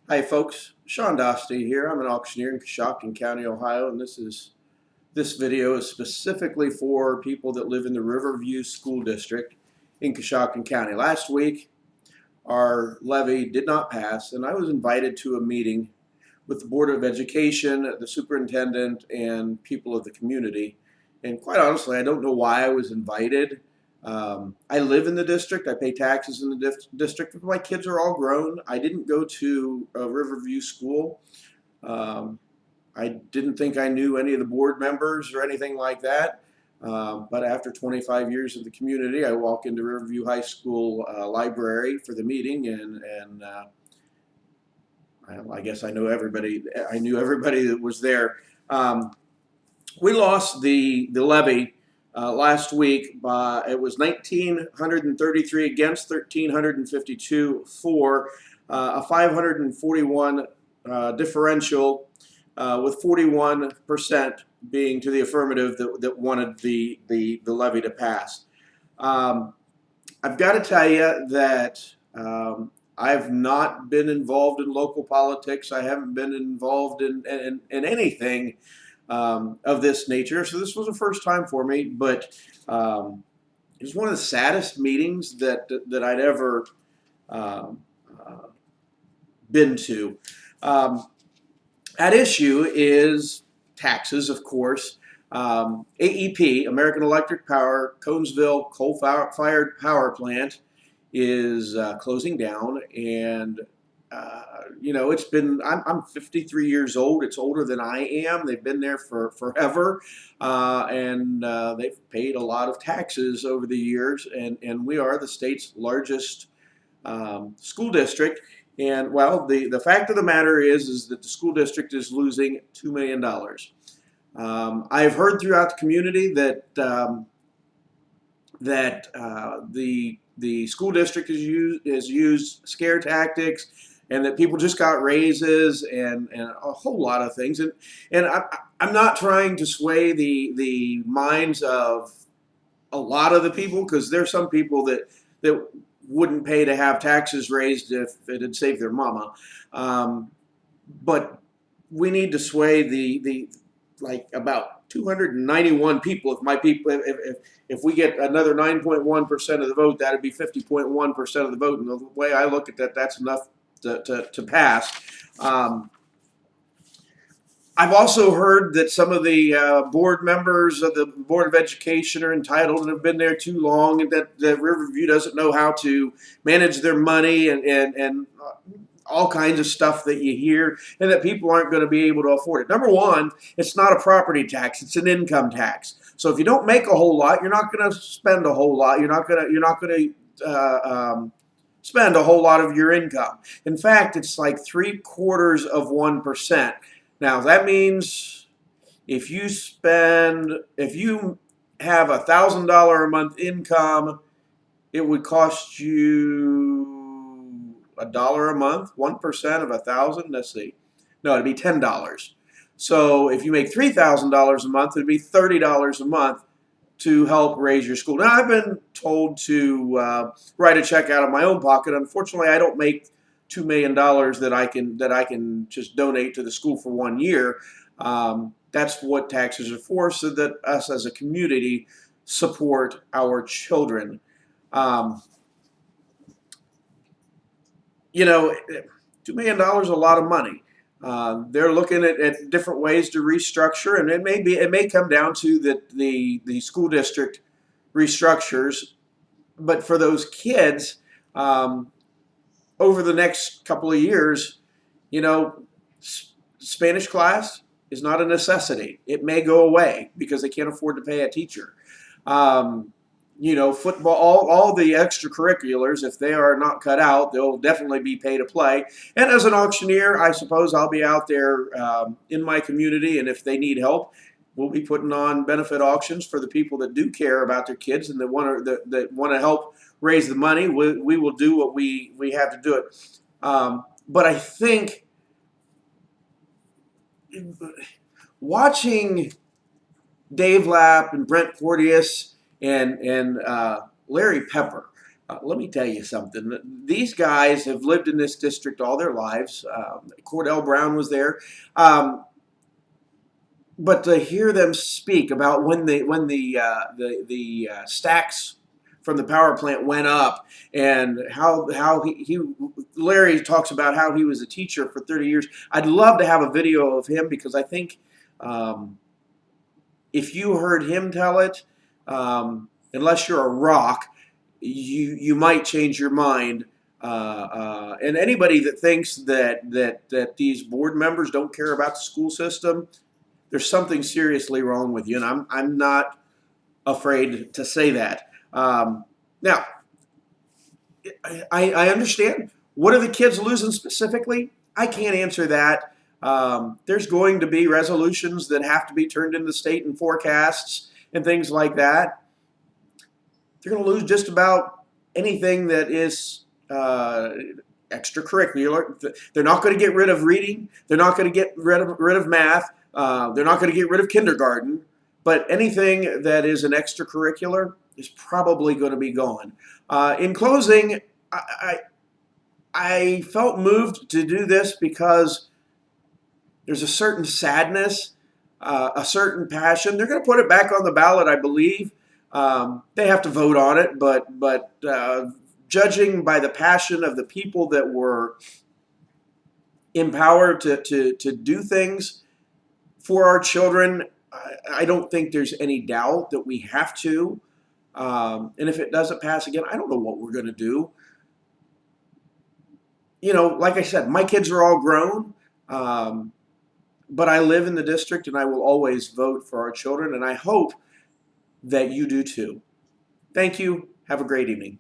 Hi folks, Sean Dostey here. I'm an auctioneer in Coshocton County, Ohio, and this video is specifically for people that live in the Riverview School District in Coshocton County. Last week, our levy did not pass, and I was invited to a meeting with the Board of Education, the superintendent, and people of the community. And quite honestly, I don't know why I was invited. I live in the district. I pay taxes in the district. My kids are all grown. I didn't go to a Riverview school. Um, I didn't think I knew any of the board members or anything like that. But after 25 years in the community, I walk into Riverview High School library for the meeting, and I guess I know everybody. I knew everybody that was there. Um, we lost the levy last week by it was 1,933 against 1,352 for a 541 differential, with 41% being to the affirmative that wanted the levy to pass. I've got to tell you that I've not been involved in local politics. I haven't been involved in anything of this nature. So this was a first time for me, but it was one of the saddest meetings that I'd ever um, uh, been to. Um, at issue is taxes, of course. AEP, American Electric Power, Conesville coal-fired power plant, is closing down, and it's been. I'm 53 years old. It's older than I am. They've been there for forever, and they've paid a lot of taxes over the years, and we are the state's largest school district. And well, the fact of the matter is that the school district is losing $2 million. I've heard throughout the community that the school district has used scare tactics, and that people just got raises and a whole lot of things. And I'm not trying to sway the minds of a lot of the people, because there's some people that wouldn't pay to have taxes raised if it had saved their mama. But we need to sway the like about 291 people. If we get another 9.1% of the vote, that'd be 50.1% of the vote. And the way I look at that, that's enough to pass. I've also heard that some of the board members of the Board of Education are entitled and have been there too long, and that Riverview doesn't know how to manage their money, and all kinds of stuff that you hear, and that people aren't going to be able to afford it. Number one, it's not a property tax; it's an income tax. So if you don't make a whole lot, you're not going to spend a whole lot. You're not going to spend a whole lot of your income. In fact, it's like 0.75%. Now that means if you have $1,000 a month income, it would cost you $1 a month. 1% of 1,000. Let's see. No, it'd be $10. So if you make $3,000 a month, it'd be $30 a month to help raise your school. Now I've been told to write a check out of my own pocket. Unfortunately, I don't make $2 million that I can just donate to the school for 1 year. That's what taxes are for, so that us as a community support our children. $2 million is a lot of money. They're looking at different ways to restructure, and it may come down to that the school district restructures. But for those kids, over the next couple of years, Spanish class is not a necessity. It may go away because they can't afford to pay a teacher. Football, all the extracurriculars, if they are not cut out, they'll definitely be pay to play. And as an auctioneer, I suppose I'll be out there in my community, and if they need help, we'll be putting on benefit auctions for the people that do care about their kids and that want to help raise the money. We will do what we have to do it. But I think watching Dave Lapp and Brent Porteus and Larry Pepper Let me tell you something. These guys have lived in this district all their lives. Cordell Brown was there. But to hear them speak about when the stacks from the power plant went up, and how he Larry talks about how he was a teacher for 30 years. I'd love to have a video of him, because I think if you heard him tell it, unless you're a rock, you might change your mind. And anybody that thinks that these board members don't care about the school system, there's something seriously wrong with you, and I'm not afraid to say that. Now, I understand. What are the kids losing specifically? I can't answer that. There's going to be resolutions that have to be turned into state and forecasts and things like that. They're going to lose just about anything that is extracurricular. They're not going to get rid of reading. They're not going to get rid of math. They're not going to get rid of kindergarten. But anything that is an extracurricular is probably going to be gone. In closing, I felt moved to do this because there's a certain sadness, a certain passion. They're going to put it back on the ballot, I believe. They have to vote on it, but judging by the passion of the people that were empowered to do things for our children, I don't think there's any doubt that we have to. And if it doesn't pass again, I don't know what we're going to do. You know, like I said, my kids are all grown, but I live in the district, and I will always vote for our children, and I hope that you do too. Thank you. Have a great evening.